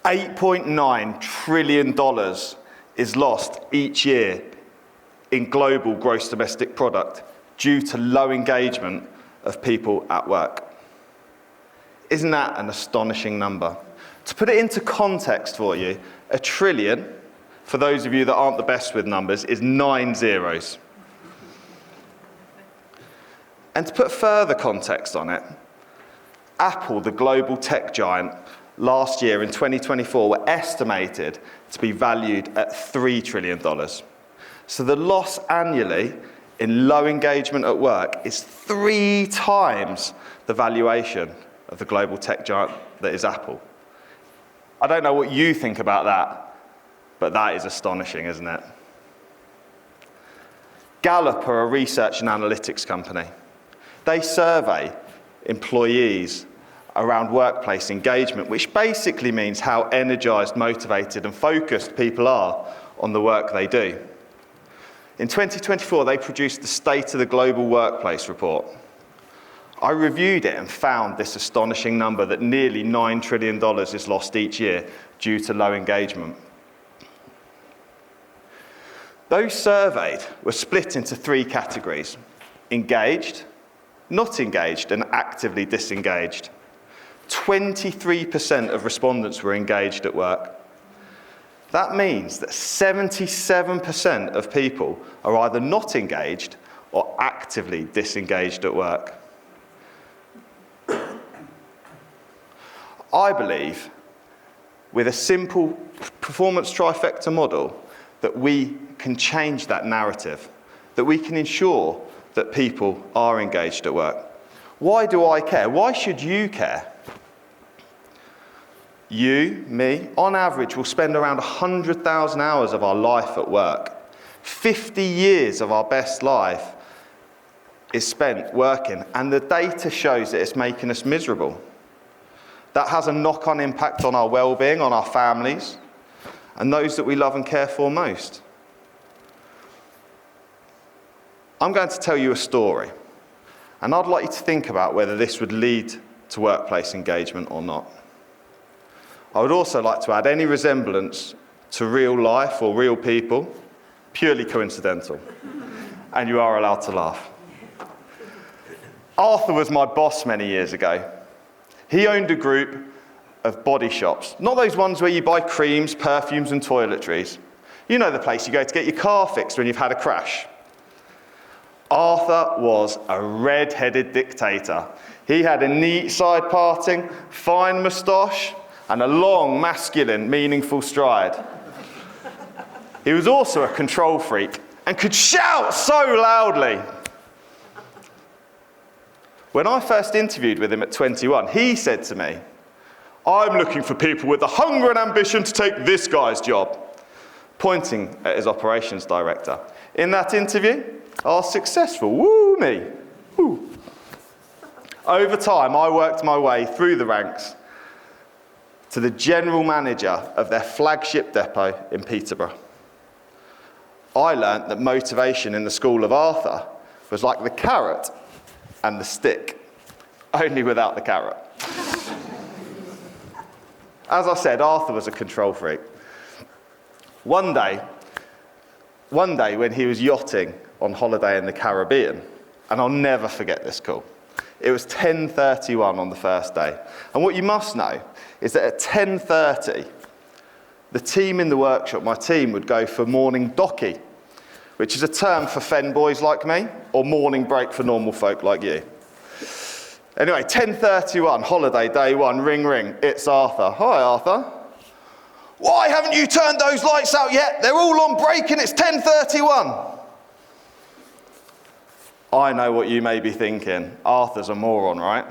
$8.9 trillion is lost each year in global gross domestic product due to low engagement of people at work. Isn't that an astonishing number? To put it into context for you, a trillion, for those of you that aren't the best with numbers, is 9 zeros. And to put further context on it, Apple, the global tech giant, last year in 2024 were estimated to be valued at $3 trillion. So the loss annually in low engagement at work is 3 times the valuation of the global tech giant that is Apple. I don't know what you think about that, but that is astonishing, isn't it? Gallup are a research and analytics company. They survey employees around workplace engagement, which basically means how energized, motivated, and focused people are on the work they do. In 2024, they produced the State of the Global Workplace report. I reviewed it and found this astonishing number that nearly $9 trillion is lost each year due to low engagement. Those surveyed were split into 3 categories: engaged, not engaged, and actively disengaged. 23% of respondents were engaged at work. That means that 77% of people are either not engaged or actively disengaged at work. I believe with a simple performance trifecta model that we can change that narrative, that we can ensure that people are engaged at work. Why do I care? Why should you care? You, me, on average, will spend around 100,000 hours of our life at work. 50 years of our best life is spent working, and the data shows that it's making us miserable. That has a knock-on impact on our well-being, on our families, and those that we love and care for most. I'm going to tell you a story, and I'd like you to think about whether this would lead to workplace engagement or not. I would also like to add any resemblance to real life or real people, purely coincidental, and you are allowed to laugh. Arthur was my boss many years ago. He owned a group of body shops, not those ones where you buy creams, perfumes, and toiletries. You know the place you go to get your car fixed when you've had a crash. Arthur was a red-headed dictator. He had a neat side parting, fine moustache, and a long, masculine, meaningful stride. He was also a control freak and could shout so loudly. When I first interviewed with him at 21, he said to me, "I'm looking for people with the hunger and ambition to take this guy's job," pointing at his operations director. In that interview, I was successful. Woo me. Woo. Over time, I worked my way through the ranks to the general manager of their flagship depot in Peterborough. I learnt that motivation in the school of Arthur was like the carrot and the stick, only without the carrot. As I said, Arthur was a control freak. One day when he was yachting on holiday in the Caribbean, and I'll never forget this call. It was 10:31 on the first day. And what you must know is that at 10:30, the team in the workshop, my team, would go for morning docky, which is a term for fen boys like me, or morning break for normal folk like you. Anyway, 10:31, holiday, day 1, ring, ring. It's Arthur. Hi, Arthur. Why haven't you turned those lights out yet? They're all on break and it's 10:31. I know what you may be thinking. Arthur's a moron, right?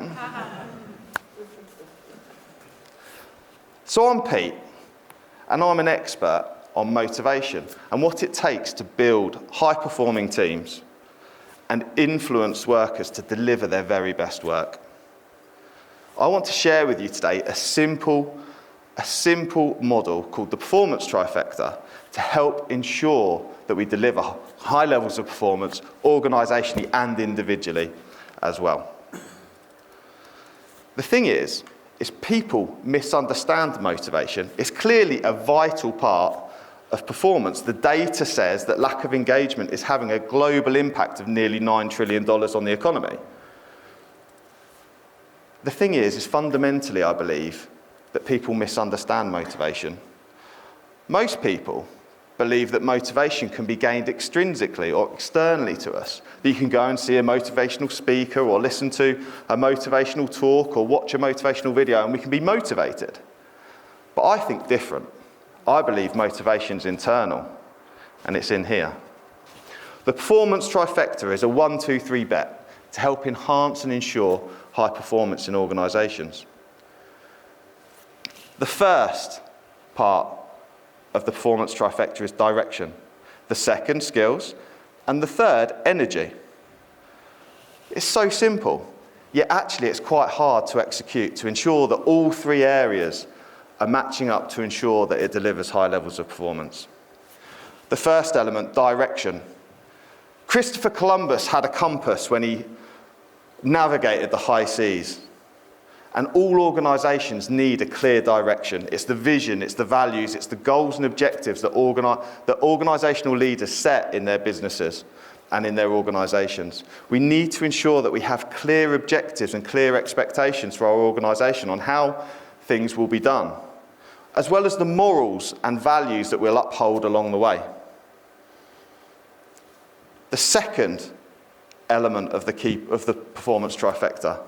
So I'm Pete, and I'm an expert on motivation and what it takes to build high-performing teams and influence workers to deliver their very best work. I want to share with you today a simple model called the Performance Trifecta to help ensure that we deliver high levels of performance organisationally and individually as well. The thing is is people misunderstand motivation. It's clearly a vital part of performance. The data says that lack of engagement is having a global impact of nearly $9 trillion on the economy. The thing is fundamentally, I believe, that people misunderstand motivation. Most people believe that motivation can be gained extrinsically or externally to us. That you can go and see a motivational speaker or listen to a motivational talk or watch a motivational video and we can be motivated. But I think different. I believe motivation's internal, and it's in here. The Performance Trifecta is a 1, 2, 3 bet to help enhance and ensure high performance in organisations. The first part of the Performance Trifecta is direction. The second, skills. And the third, energy. It's so simple, yet actually it's quite hard to execute to ensure that all 3 areas are matching up to ensure that it delivers high levels of performance. The first element, direction. Christopher Columbus had a compass when he navigated the high seas. And all organisations need a clear direction. It's the vision, it's the values, it's the goals and objectives that organisational leaders set in their businesses and in their organisations. We need to ensure that we have clear objectives and clear expectations for our organisation on how things will be done, as well as the morals and values that we'll uphold along the way. The second element of the Performance Trifecta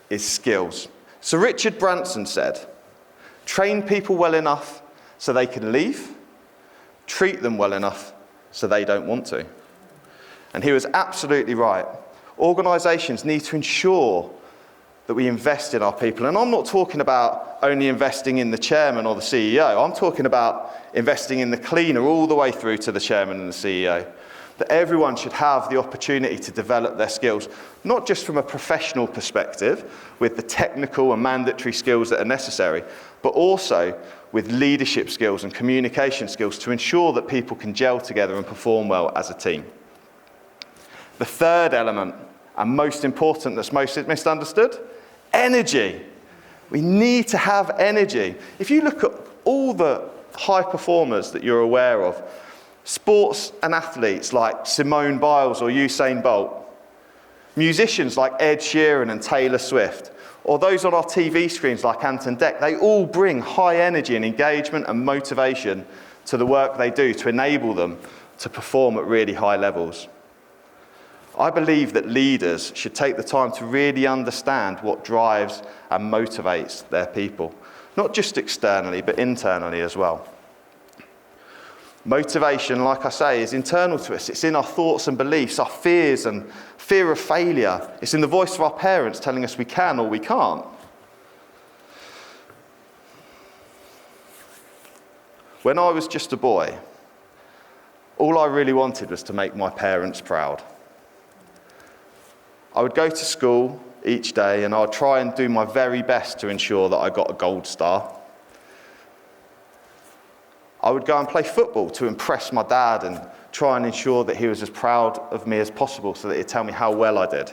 is skills. Sir Richard Branson said, train people well enough so they can leave, treat them well enough so they don't want to. And he was absolutely right. Organisations need to ensure that we invest in our people. And I'm not talking about only investing in the chairman or the CEO. I'm talking about investing in the cleaner all the way through to the chairman and the CEO. That everyone should have the opportunity to develop their skills, not just from a professional perspective, with the technical and mandatory skills that are necessary, but also with leadership skills and communication skills to ensure that people can gel together and perform well as a team. The third element, and most important, that's most misunderstood, energy. We need to have energy. If you look at all the high performers that you're aware of, sports and athletes like Simone Biles or Usain Bolt, musicians like Ed Sheeran and Taylor Swift, or those on our TV screens like Anton Deck, they all bring high energy and engagement and motivation to the work they do to enable them to perform at really high levels. I believe that leaders should take the time to really understand what drives and motivates their people, not just externally, but internally as well. Motivation, like I say, is internal to us. It's in our thoughts and beliefs, our fears and fear of failure. It's in the voice of our parents telling us we can or we can't. When I was just a boy, all I really wanted was to make my parents proud. I would go to school each day and I'd try and do my very best to ensure that I got a gold star. I would go and play football to impress my dad and try and ensure that he was as proud of me as possible so that he'd tell me how well I did.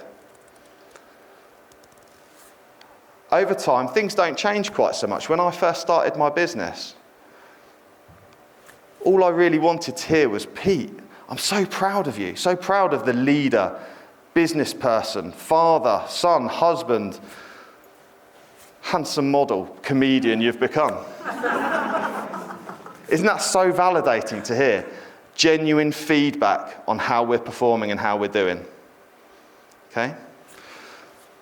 Over time, things don't change quite so much. When I first started my business, all I really wanted to hear was, Pete, I'm so proud of you, so proud of the leader, business person, father, son, husband, handsome model, comedian you've become. Isn't that so validating to hear? Genuine feedback on how we're performing and how we're doing. Okay?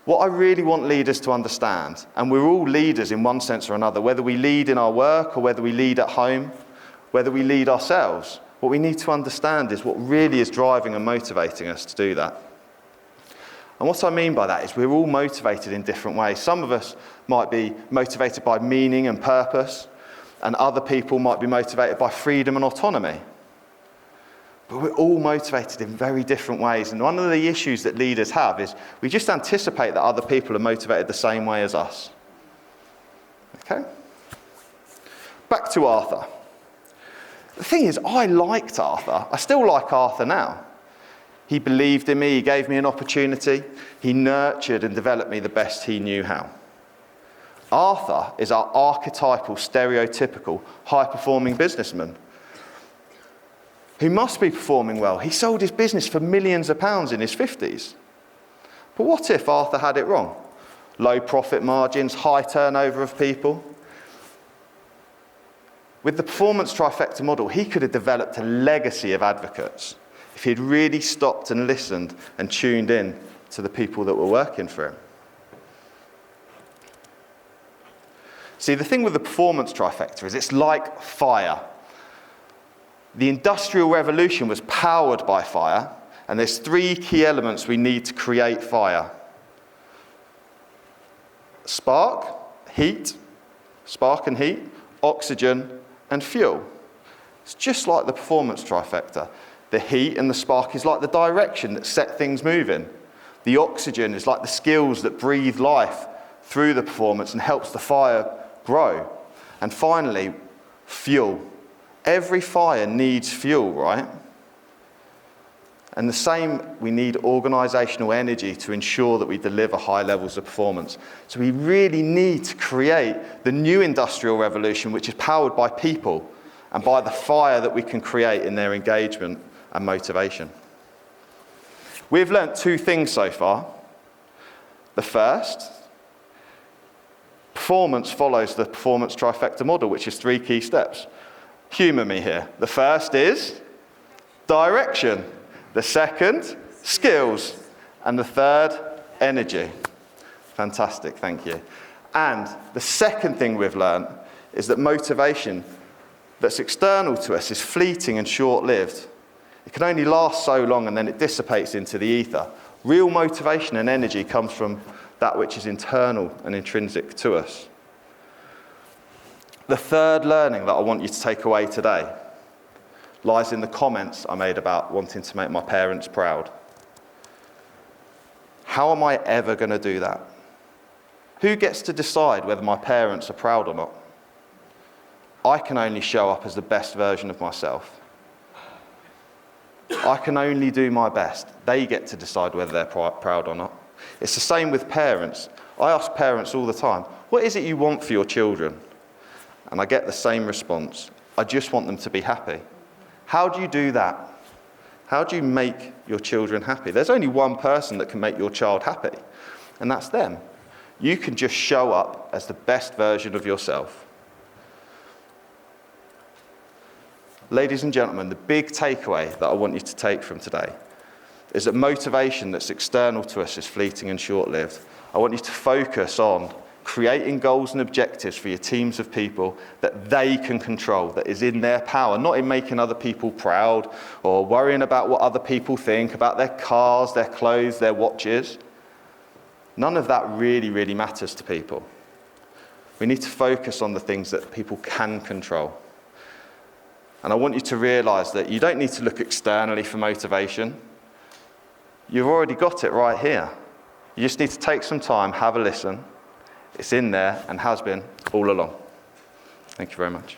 What I really want leaders to understand, and we're all leaders in one sense or another, whether we lead in our work or whether we lead at home, whether we lead ourselves, what we need to understand is what really is driving and motivating us to do that. And what I mean by that is we're all motivated in different ways. Some of us might be motivated by meaning and purpose, and other people might be motivated by freedom and autonomy. But we're all motivated in very different ways. And one of the issues that leaders have is we just anticipate that other people are motivated the same way as us. Okay? Back to Arthur. The thing is, I liked Arthur. I still like Arthur now. He believed in me. He gave me an opportunity. He nurtured and developed me the best he knew how. Arthur is our archetypal, stereotypical, high-performing businessman who must be performing well. He sold his business for millions of pounds in his 50s. But what if Arthur had it wrong? Low profit margins, high turnover of people. With the Performance Trifecta model, he could have developed a legacy of advocates if he'd really stopped and listened and tuned in to the people that were working for him. See, the thing with the Performance Trifecta is it's like fire. The Industrial Revolution was powered by fire, and there's 3 key elements we need to create fire. Spark, heat, spark and heat, oxygen, and fuel. It's just like the Performance Trifecta. The heat and the spark is like the direction that set things moving. The oxygen is like the skills that breathe life through the performance and helps the fire grow. And finally, fuel. Every fire needs fuel, right? And the same, we need organisational energy to ensure that we deliver high levels of performance. So we really need to create the new industrial revolution, which is powered by people and by the fire that we can create in their engagement and motivation. We've learnt 2 things so far. The first, performance follows the Performance Trifecta model, which is 3 key steps. Humour me here. The first is direction. The second, skills. And the third, energy. Fantastic, thank you. And the second thing we've learned is that motivation that's external to us is fleeting and short-lived. It can only last so long and then it dissipates into the ether. Real motivation and energy comes from that which is internal and intrinsic to us. The third learning that I want you to take away today lies in the comments I made about wanting to make my parents proud. How am I ever going to do that? Who gets to decide whether my parents are proud or not? I can only show up as the best version of myself. I can only do my best. They get to decide whether they're proud or not. It's the same with parents. I ask parents all the time, what is it you want for your children? And I get the same response. I just want them to be happy. How do you do that? How do you make your children happy? There's only one person that can make your child happy, and that's them. You can just show up as the best version of yourself. Ladies and gentlemen, the big takeaway that I want you to take from today is that motivation that's external to us is fleeting and short-lived. I want you to focus on creating goals and objectives for your teams of people that they can control, that is in their power, not in making other people proud or worrying about what other people think about their cars, their clothes, their watches. None of that really matters to people. We need to focus on the things that people can control. And I want you to realise that you don't need to look externally for motivation. You've already got it right here. You just need to take some time, have a listen. It's in there and has been all along. Thank you very much.